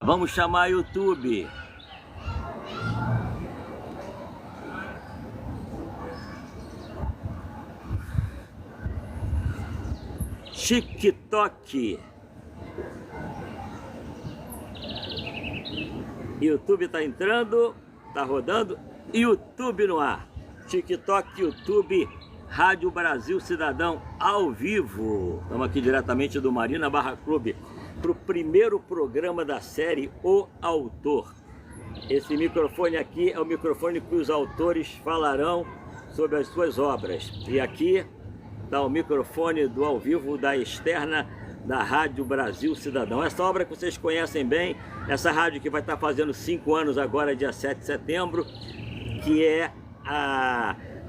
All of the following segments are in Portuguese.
Vamos chamar YouTube. TikTok. YouTube tá entrando, tá rodando. YouTube no ar. TikTok, YouTube, Rádio Brasil Cidadão ao vivo. Estamos aqui diretamente do Marina Barra Clube para o primeiro programa da série O Autor. Esse microfone aqui é o microfone que os autores falarão sobre as suas obras. E aqui está o microfone do ao vivo da externa da Rádio Brasil Cidadão. Essa obra que vocês conhecem bem, essa rádio que vai estar fazendo 5 anos agora, dia 7 de setembro, que é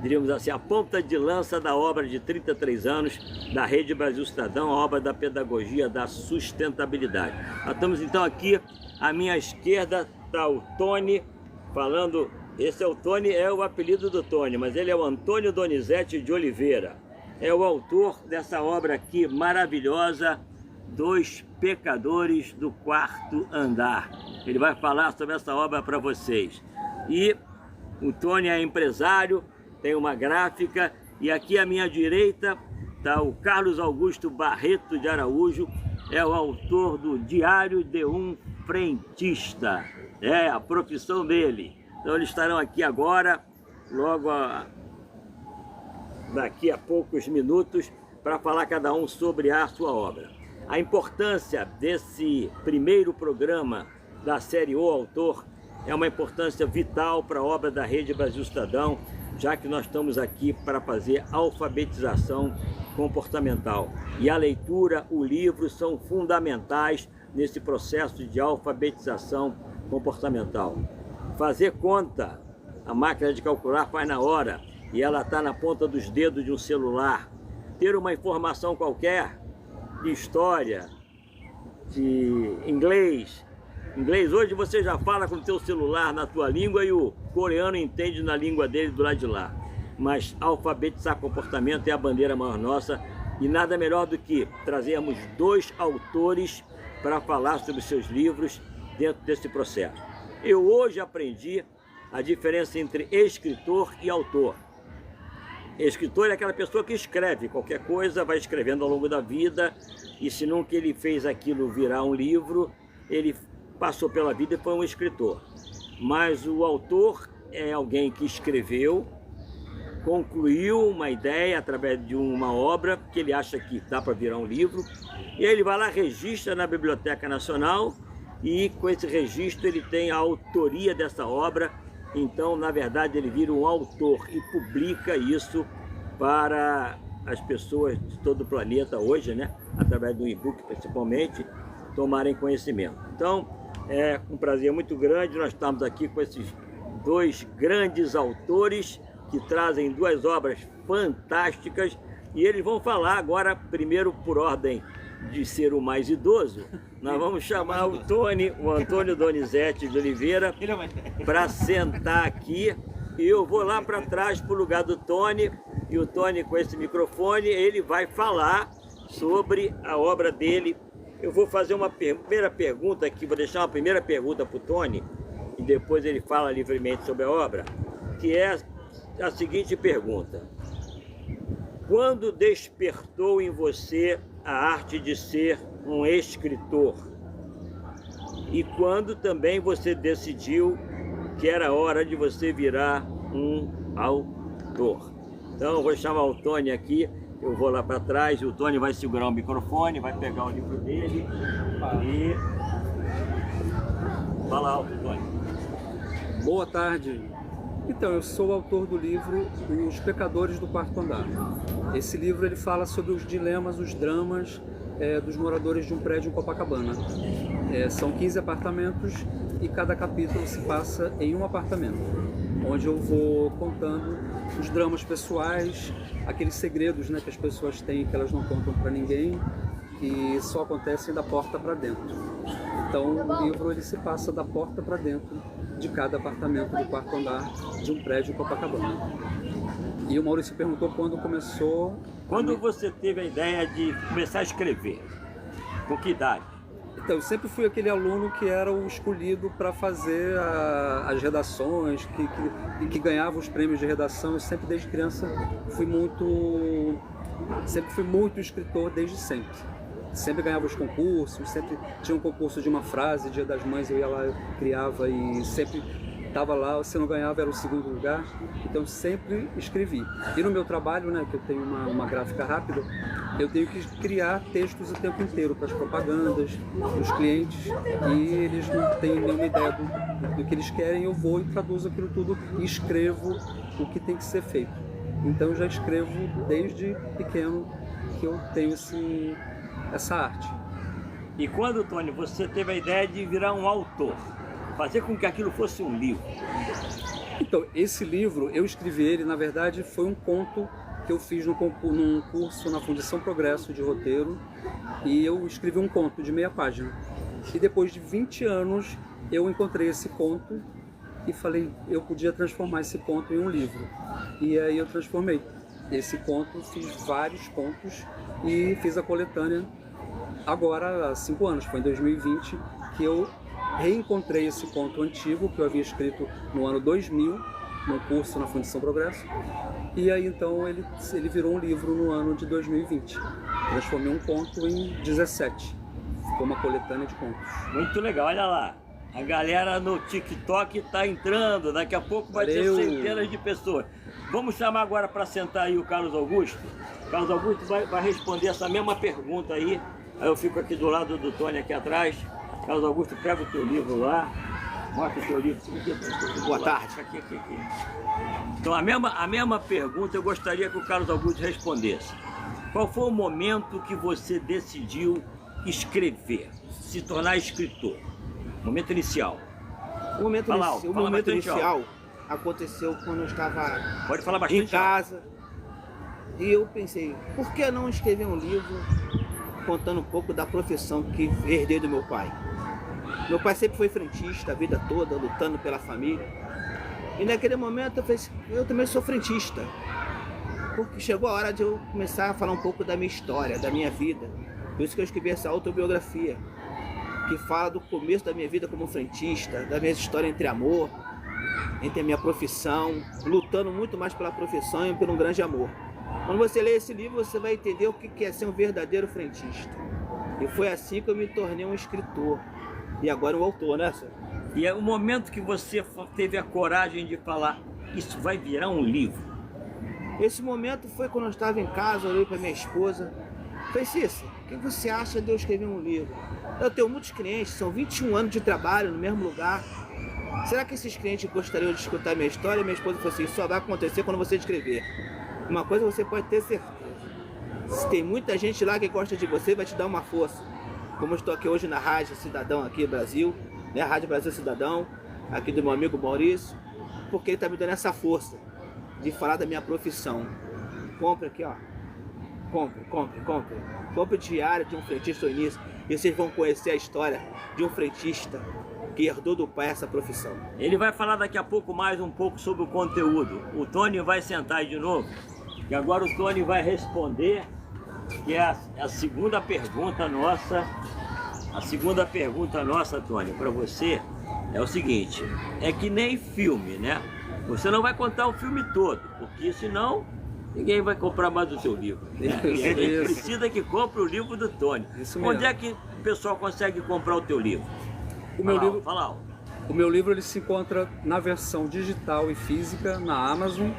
diríamos assim, a ponta de lança da obra de 33 anos da Rede Brasil Cidadão, a obra da pedagogia da sustentabilidade. Nós estamos então aqui, à minha esquerda está o Tony falando. Esse é o Tony, é o apelido do Tony, mas ele é o Antônio Donizete de Oliveira. É o autor dessa obra aqui maravilhosa, Dois Pecadores do Quarto Andar. Ele vai falar sobre essa obra para vocês. E o Tony é empresário, tem uma gráfica, e aqui à minha direita está o Carlos Augusto Barreto de Araújo, é o autor do Diário de um Frentista, é a profissão dele. Então eles estarão aqui agora, logo daqui a poucos minutos, para falar cada um sobre a sua obra. A importância desse primeiro programa da série O Autor é uma importância vital para a obra da Rede Brasil Cidadão, já que nós estamos aqui para fazer alfabetização comportamental. E a leitura, o livro são fundamentais nesse processo de alfabetização comportamental. Fazer conta, a máquina de calcular faz na hora e ela está na ponta dos dedos de um celular. Ter uma informação qualquer de história, de inglês. Inglês hoje você já fala com o teu celular na tua língua e o coreano entende na língua dele do lado de lá. Mas alfabetizar comportamento é a bandeira maior nossa, e nada melhor do que trazermos 2 autores para falar sobre seus livros dentro desse processo. Eu hoje aprendi a diferença entre escritor e autor. Escritor é aquela pessoa que escreve qualquer coisa, vai escrevendo ao longo da vida, e se nunca ele fez aquilo virar um livro, ele passou pela vida e foi um escritor. Mas o autor é alguém que escreveu, concluiu uma ideia através de uma obra que ele acha que dá para virar um livro, e aí ele vai lá, registra na Biblioteca Nacional, e com esse registro ele tem a autoria dessa obra. Então, na verdade, ele vira um autor e publica isso para as pessoas de todo o planeta hoje, né? Através do e-book principalmente, tomarem conhecimento. Então, é um prazer muito grande nós estamos aqui com esses 2 grandes autores que trazem 2 obras fantásticas, e eles vão falar agora, primeiro por ordem de ser o mais idoso, nós vamos chamar o Tony, o Antônio Donizete de Oliveira, para sentar aqui, e eu vou lá para trás para o lugar do Tony, e o Tony com esse microfone, ele vai falar sobre a obra dele. Eu vou fazer uma primeira pergunta aqui, vou deixar uma primeira pergunta para o Tony, e depois ele fala livremente sobre a obra, que é a seguinte pergunta: quando despertou em você a arte de ser um escritor? E quando também você decidiu que era hora de você virar um autor? Então eu vou chamar o Tony aqui. Eu vou lá para trás, o Tony vai segurar o microfone, vai pegar o livro dele e... Fala alto, Tony. Boa tarde. Então, eu sou o autor do livro Os Pecadores do Quarto Andar. Esse livro ele fala sobre os dilemas, os dramas dos moradores de um prédio em Copacabana. São 15 apartamentos e cada capítulo se passa em um apartamento, onde eu vou contando os dramas pessoais, aqueles segredos, né, que as pessoas têm que elas não contam para ninguém, que só acontecem da porta para dentro. Então o livro ele se passa da porta para dentro de cada apartamento do quarto andar de um prédio em Copacabana. E o Maurício perguntou quando começou... Quando você teve a ideia de começar a escrever? Com que idade? Então, eu sempre fui aquele aluno que era o escolhido para fazer as redações, que ganhava os prêmios de redação. Eu sempre, desde criança, sempre fui muito escritor, desde sempre. Sempre ganhava os concursos, sempre tinha um concurso de uma frase, Dia das Mães eu ia lá, eu criava e sempre estava lá, se não ganhava era o segundo lugar, então sempre escrevi. E no meu trabalho, né, que eu tenho uma gráfica rápida, eu tenho que criar textos o tempo inteiro para as propagandas, para os clientes, e eles não têm nenhuma ideia do que eles querem, eu vou e traduzo aquilo tudo e escrevo o que tem que ser feito. Então eu já escrevo desde pequeno que eu tenho essa arte. E quando, Tony, você teve a ideia de virar um autor, fazer com que aquilo fosse um livro? Então, esse livro, eu escrevi ele, na verdade, foi um conto que eu fiz num curso na Fundação Progresso de roteiro, e eu escrevi um conto de meia página. E depois de 20 anos, eu encontrei esse conto e falei, eu podia transformar esse conto em um livro. E aí eu transformei esse conto, fiz vários contos e fiz a coletânea agora há 5 anos, foi em 2020 que eu reencontrei esse conto antigo que eu havia escrito no ano 2000, num curso na Fundação Progresso, e aí então ele virou um livro no ano de 2020. Transformei um conto em 17, ficou uma coletânea de contos. Muito legal, olha lá, a galera no TikTok está entrando, daqui a pouco vai ter centenas de pessoas. Vamos chamar agora para sentar aí o Carlos Augusto. O Carlos Augusto vai responder essa mesma pergunta aí eu fico aqui do lado do Tony aqui atrás. Carlos Augusto, pega o teu livro lá, mostra o teu livro. Boa tarde. Aqui. Então a mesma pergunta eu gostaria que o Carlos Augusto respondesse. Qual foi o momento que você decidiu escrever, se tornar escritor? Momento inicial. O momento inicial aconteceu quando eu estava Pode falar bastante em casa. E eu pensei, por que não escrever um livro contando um pouco da profissão que herdei do meu pai? Meu pai sempre foi frentista a vida toda, lutando pela família. E naquele momento eu pensei, eu também sou frentista. Porque chegou a hora de eu começar a falar um pouco da minha história, da minha vida. Por isso que eu escrevi essa autobiografia, que fala do começo da minha vida como frentista, da minha história entre amor, entre a minha profissão, lutando muito mais pela profissão e por um grande amor. Quando você lê esse livro, você vai entender o que é ser um verdadeiro frentista. E foi assim que eu me tornei um escritor. E agora um autor, né, senhor? E é o momento que você teve a coragem de falar, isso vai virar um livro. Esse momento foi quando eu estava em casa, olhei para minha esposa. Falei, Cícero, o que você acha de eu escrever um livro? Eu tenho muitos clientes, são 21 anos de trabalho no mesmo lugar. Será que esses clientes gostariam de escutar minha história? E minha esposa falou assim, isso só vai acontecer quando você escrever. Uma coisa você pode ter certeza. Se tem muita gente lá que gosta de você, vai te dar uma força. Como eu estou aqui hoje na Rádio Cidadão, aqui no Brasil, né? Rádio Brasil Cidadão, aqui do meu amigo Maurício, porque ele está me dando essa força de falar da minha profissão. Compre aqui, ó. Compre. Compre o diário de um frentista ao início e vocês vão conhecer a história de um frentista que herdou do pai essa profissão. Ele vai falar daqui a pouco mais um pouco sobre o conteúdo. O Tony vai sentar aí de novo e agora o Tony vai responder, que é a segunda pergunta nossa. A segunda pergunta nossa, Tony, para você é o seguinte, é que nem filme, né? Você não vai contar o filme todo, porque senão ninguém vai comprar mais o seu livro. Né? E a gente precisa que compre o livro do Tony. Onde é que o pessoal consegue comprar o teu livro? O meu livro ele se encontra na versão digital e física na Amazon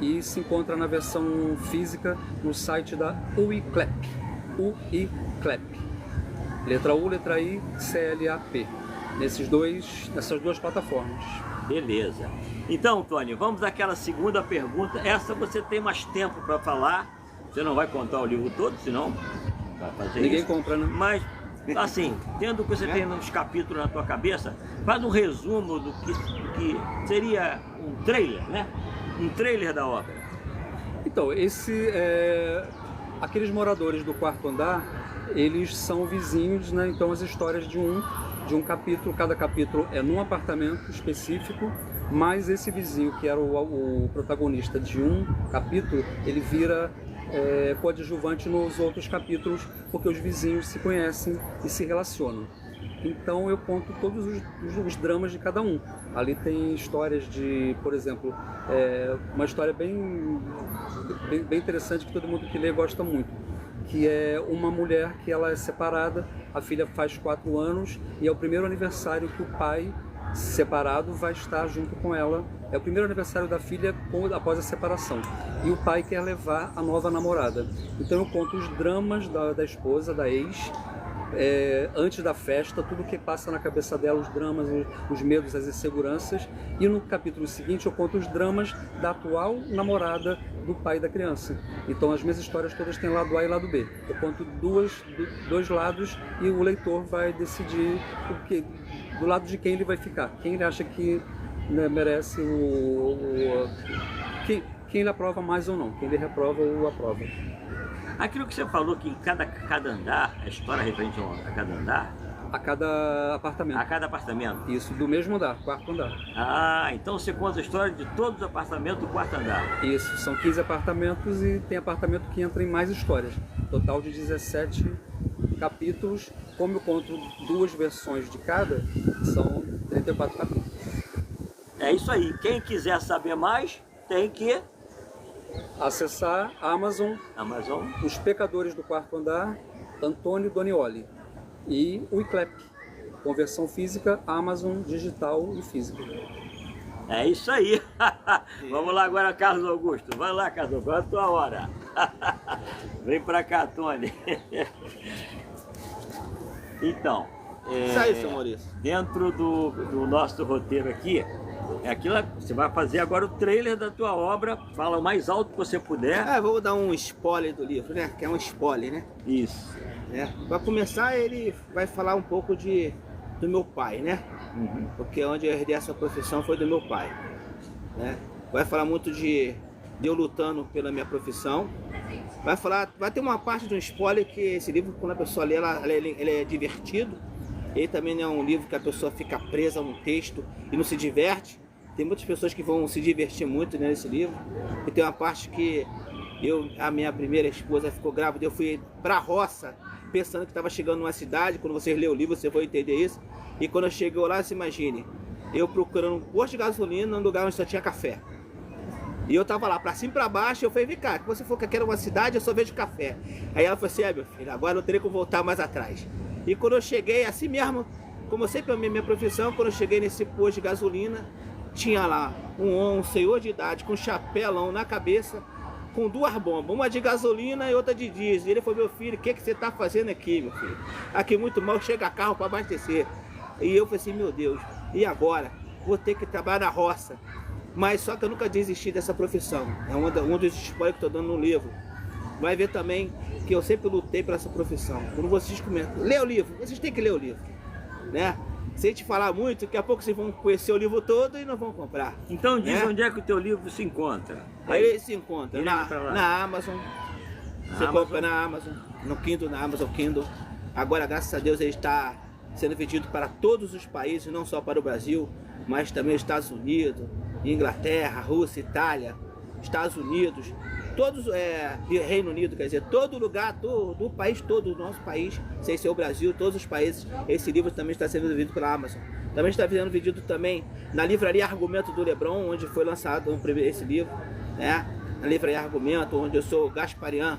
e se encontra na versão física no site da UICLEP. UICLEP. Letra U, letra I, CLAP. Nessas duas plataformas. Beleza. Então, Tony, vamos àquela segunda pergunta. Essa você tem mais tempo para falar. Você não vai contar o livro todo, senão vai fazer ninguém isso. Compra, né? Mas, assim, tendo o que você tem nos capítulos na tua cabeça, faz um resumo do que seria um trailer, né? Um trailer da obra. Então, aqueles moradores do quarto andar, eles são vizinhos, né? Então as histórias de um capítulo, cada capítulo é num apartamento específico, mas esse vizinho que era o protagonista de um capítulo, ele vira coadjuvante nos outros capítulos, porque os vizinhos se conhecem e se relacionam. Então eu conto todos os dramas de cada um. Ali tem histórias de, por exemplo, uma história bem interessante que todo mundo que lê gosta muito, que é uma mulher que ela é separada, a filha faz 4 anos e é o primeiro aniversário que o pai separado vai estar junto com ela. É o primeiro aniversário da filha após a separação. E o pai quer levar a nova namorada. Então eu conto os dramas da esposa, da ex, antes da festa, tudo que passa na cabeça dela, os dramas, os medos, as inseguranças. E no capítulo seguinte eu conto os dramas da atual namorada do pai da criança. Então as minhas histórias todas têm lado A e lado B. Eu conto dois lados e o leitor vai decidir do lado de quem ele vai ficar, quem ele acha que, né, merece quem ele aprova mais ou não, quem ele reprova ou aprova. Aquilo que você falou que em cada andar, a história referente a cada andar? A cada apartamento. A cada apartamento? Isso, do mesmo andar, 4º andar. Ah, então você conta a história de todos os apartamentos do 4º andar. Isso, são 15 apartamentos e tem apartamento que entra em mais histórias. Total de 17 capítulos. Como eu conto 2 versões de cada, são 34 capítulos. É isso aí. Quem quiser saber mais, tem que acessar Amazon, Os Pecadores do 4º Andar, Antônio Donioli, e o ICLEP, conversão física, Amazon, digital e física. É isso aí. Vamos lá agora, Carlos Augusto. Vai lá, Carlos Augusto, é a tua hora. Vem pra cá, Tony. Então, Isso aí, seu Maurício. Dentro do nosso roteiro aqui, você vai fazer agora o trailer da tua obra. Fala o mais alto que você puder. Vou dar um spoiler do livro, né? Que é um spoiler, né? Isso. Para começar, ele vai falar um pouco do meu pai, né? Uhum. Porque onde eu herdei essa profissão foi do meu pai, né? Vai falar muito de eu lutando pela minha profissão. Vai ter uma parte de um spoiler que esse livro, quando a pessoa lê, ele é divertido. Ele também não é um livro que a pessoa fica presa a um texto e não se diverte. Tem muitas pessoas que vão se divertir muito nesse livro. E tem uma parte que a minha primeira esposa ficou grávida, eu fui pra roça pensando que estava chegando numa cidade. Quando vocês lerem o livro, você vai entender isso. E quando eu cheguei lá, você imagine, eu procurando um posto de gasolina num lugar onde só tinha café. E eu tava lá, pra cima e pra baixo, eu falei, vem cá, que você for que aqui era uma cidade, eu só vejo café. Aí ela falou assim, meu filho, agora eu não terei que voltar mais atrás. E quando eu cheguei, assim mesmo, como eu sempre amei minha profissão, quando eu cheguei nesse posto de gasolina, tinha lá um senhor de idade com um chapelão na cabeça, com 2 bombas, uma de gasolina e outra de diesel. E ele falou, meu filho, o que você tá fazendo aqui, meu filho? Aqui muito mal chega carro para abastecer. E eu falei assim, meu Deus, e agora? Vou ter que trabalhar na roça. Mas só que eu nunca desisti dessa profissão. É um dos spoilers que eu tô dando no livro. Vai ver também que eu sempre lutei por essa profissão. Quando vocês comentam, lê o livro, vocês têm que ler o livro, né? Se a gente falar muito, daqui a pouco vocês vão conhecer o livro todo e não vão comprar. Então diz onde é que o teu livro se encontra. Aí ele se encontra na Amazon. Você compra na Amazon, no Kindle, na Amazon Kindle. Agora, graças a Deus, ele está sendo vendido para todos os países, não só para o Brasil, mas também Estados Unidos, Inglaterra, Rússia, Itália, Estados Unidos, todos, Reino Unido, quer dizer, todo lugar do país todo, do nosso país, sem ser o Brasil, todos os países, esse livro também está sendo vendido pela Amazon. Também está sendo vendido também na livraria Argumento do Lebron, onde foi lançado esse livro, né? Na livraria Argumento, onde eu sou Gasparian,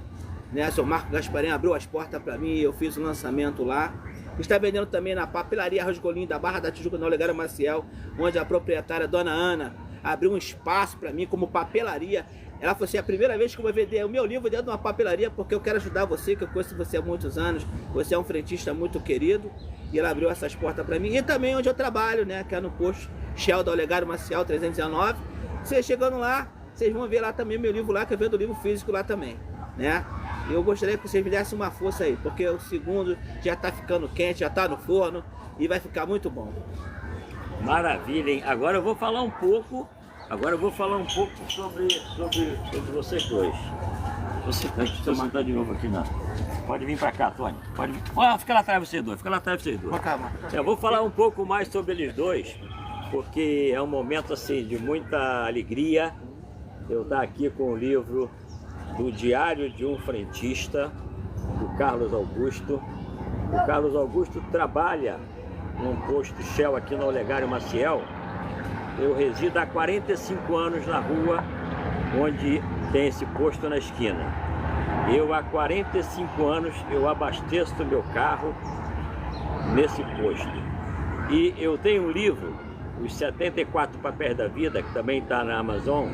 né? Sou Marco Gasparian, abriu as portas para mim, eu fiz o lançamento lá. Está vendendo também na papelaria Rosgolinho da Barra da Tijuca, na Olegário Maciel, onde a proprietária, Dona Ana, abriu um espaço para mim como papelaria. Ela falou assim, é a primeira vez que eu vou vender o meu livro dentro de uma papelaria, porque eu quero ajudar você, que eu conheço você há muitos anos, você é um frentista muito querido, e ela abriu essas portas para mim. E também onde eu trabalho, né, que é no posto Shell da Olegário Maciel 319. Vocês chegando lá, vocês vão ver lá também meu livro lá, que eu vendo livro físico lá também, né? Eu gostaria que vocês me dessem uma força aí, porque o segundo já está ficando quente, já está no forno e vai ficar muito bom. Maravilha, hein? Agora eu vou falar um pouco sobre vocês dois. Deixa eu sentar de novo aqui, não. Pode vir para cá, Tony. Pode vir. Fica lá atrás vocês dois, Eu vou falar um pouco mais sobre eles dois, porque é um momento assim de muita alegria eu estar aqui com o livro do Diário de um Frentista, do Carlos Augusto. O Carlos Augusto trabalha num posto Shell aqui na Olegário Maciel. Eu resido há 45 anos na rua onde tem esse posto na esquina. Eu há 45 anos eu abasteço meu carro nesse posto. E eu tenho um livro, Os 74 Papéis da Vida, que também está na Amazon,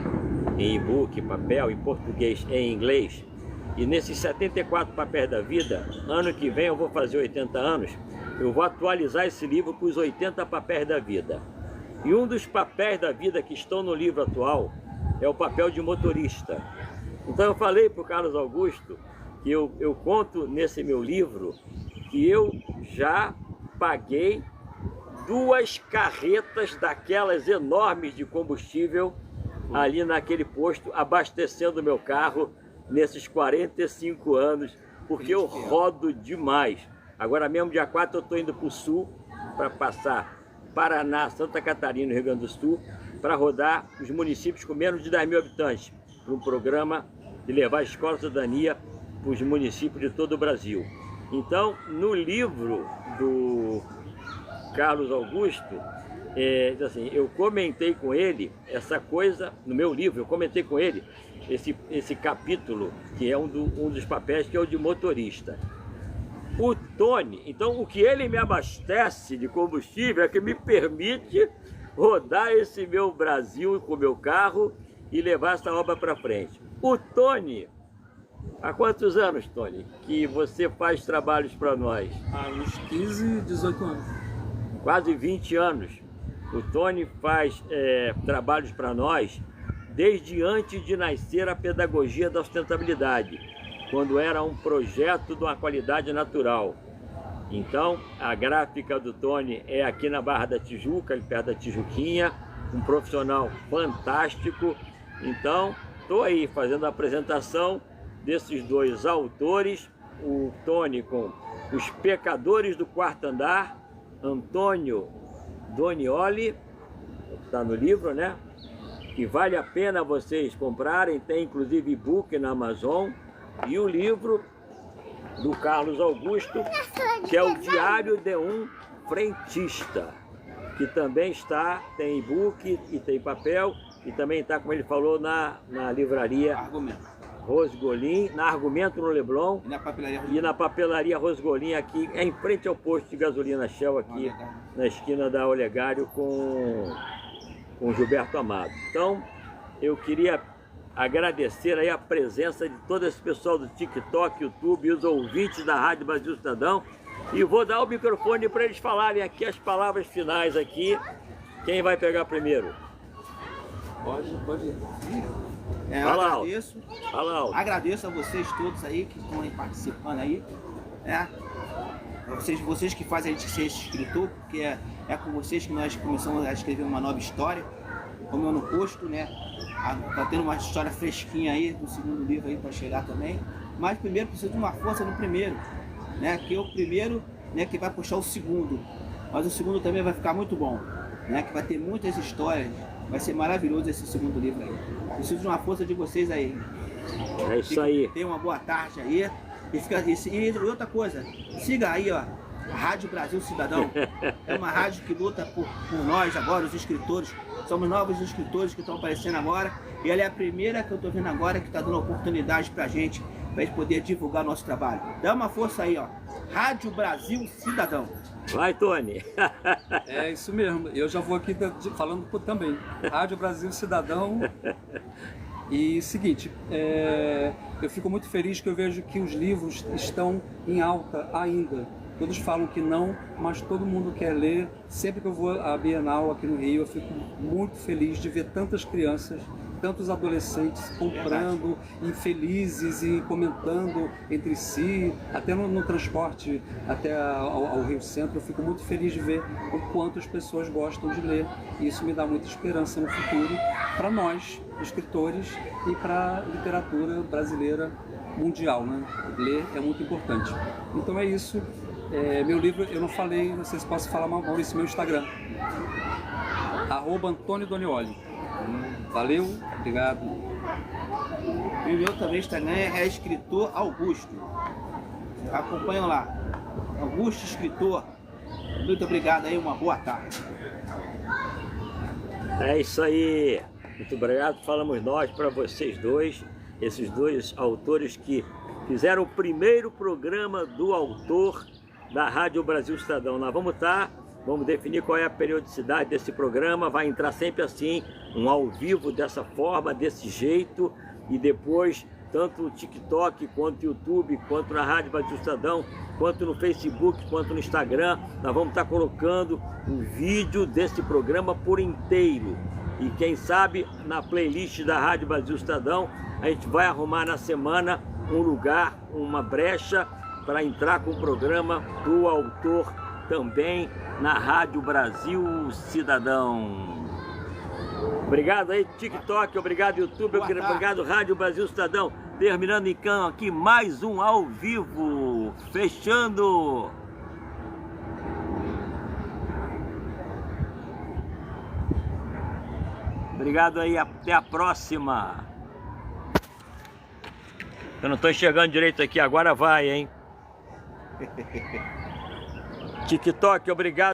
em e-book, papel, em português e em inglês. E nesses 74 Papéis da Vida, ano que vem eu vou fazer 80 anos, eu vou atualizar esse livro com os 80 Papéis da Vida. E um dos papéis da vida que estão no livro atual é o papel de motorista. Então eu falei para o Carlos Augusto que eu conto nesse meu livro que eu já paguei 2 carretas daquelas enormes de combustível ali naquele posto, abastecendo meu carro nesses 45 anos, porque eu rodo demais. Agora mesmo, dia 4, eu estou indo para o sul para passar Paraná, Santa Catarina e Rio Grande do Sul, para rodar os municípios com menos de 10 mil habitantes, para um programa de levar a Escola Cidadania para os municípios de todo o Brasil. Então, no livro do Carlos Augusto, assim, eu comentei com ele essa coisa, no meu livro, eu comentei com ele esse capítulo, que é um dos papéis, que é o de motorista. O Tony, então o que ele me abastece de combustível é que me permite rodar esse meu Brasil com o meu carro e levar essa obra para frente. O Tony, há quantos anos, Tony, que você faz trabalhos para nós? Há uns 15, 18 anos. Quase 20 anos. O Tony faz trabalhos para nós desde antes de nascer a pedagogia da sustentabilidade, quando era um projeto de uma qualidade natural. Então, a gráfica do Tony é aqui na Barra da Tijuca, ali perto da Tijuquinha, um profissional fantástico. Então, estou aí fazendo a apresentação desses 2 autores, o Tony com Os Pecadores do Quarto Andar, Antônio Donioli, está no livro, né? Que vale a pena vocês comprarem, tem inclusive e-book na Amazon, e o livro do Carlos Augusto, que é o Diário de um Frentista, que também tem e-book e tem papel, e também está, como ele falou, na livraria Rosgolin, na Argumento no Leblon, e na papelaria Rosgolin, aqui em frente ao posto de gasolina Shell, aqui na esquina da Olegário com Gilberto Amado. Então, eu queria agradecer aí a presença de todo esse pessoal do TikTok, YouTube e os ouvintes da Rádio Brasil Cidadão. E vou dar o microfone para eles falarem aqui as palavras finais aqui. Quem vai pegar primeiro? Pode ir. Agradeço a vocês todos aí que estão aí participando aí. Vocês que fazem a gente ser escritor, porque é com vocês que nós começamos a escrever uma nova história, como eu no posto, né? Tá tendo uma história fresquinha aí do segundo livro aí para chegar também. Mas primeiro precisa de uma força no primeiro, né? Que é o primeiro, né, que vai puxar o segundo. Mas o segundo também vai ficar muito bom, né? Que vai ter muitas histórias. Vai ser maravilhoso esse segundo livro aí. Preciso de uma força de vocês aí. É isso aí. Tenha uma boa tarde aí. E outra coisa, siga aí, ó, a Rádio Brasil Cidadão. É uma rádio que luta por nós agora, os escritores. Somos novos escritores que estão aparecendo agora. E ela é a primeira que eu estou vendo agora que está dando oportunidade pra gente poder divulgar nosso trabalho. Dá uma força aí, ó. Rádio Brasil Cidadão. Vai, Tony. É isso mesmo. Eu já vou aqui falando também. Rádio Brasil Cidadão. E seguinte, eu fico muito feliz que eu vejo que os livros estão em alta ainda. Todos falam que não, mas todo mundo quer ler. Sempre que eu vou à Bienal aqui no Rio, eu fico muito feliz de ver tantas crianças, tantos adolescentes comprando, infelizes e comentando entre si, até no transporte até ao Rio Centro. Eu fico muito feliz de ver o quanto as pessoas gostam de ler. E isso me dá muita esperança no futuro para nós, escritores, e para a literatura brasileira mundial, né? Ler é muito importante. Então é isso. Meu livro, eu não falei, não sei se posso falar, Maurício, meu Instagram, @AntônioDonioli. Valeu, obrigado. E o meu também Instagram é escritor Augusto. Acompanham lá. Augusto Escritor. Muito obrigado aí, uma boa tarde. É isso aí. Muito obrigado. Falamos nós para vocês dois, esses dois autores que fizeram o primeiro programa do autor da Rádio Brasil Estadão. Nós vamos definir qual é a periodicidade desse programa. Vai entrar sempre assim, um ao vivo dessa forma, desse jeito, e depois tanto no TikTok, quanto no YouTube, quanto na Rádio Brasil Estadão, quanto no Facebook, quanto no Instagram, nós vamos estar colocando um vídeo desse programa por inteiro. E quem sabe na playlist da Rádio Brasil Estadão, a gente vai arrumar na semana um lugar, uma brecha, para entrar com o programa do autor também na Rádio Brasil Cidadão. Obrigado aí, TikTok, obrigado, YouTube, obrigado, Rádio Brasil Cidadão. Terminando então aqui mais um ao vivo, fechando. Obrigado aí, até a próxima. Eu não estou enxergando direito aqui, agora vai, hein? TikTok, obrigado.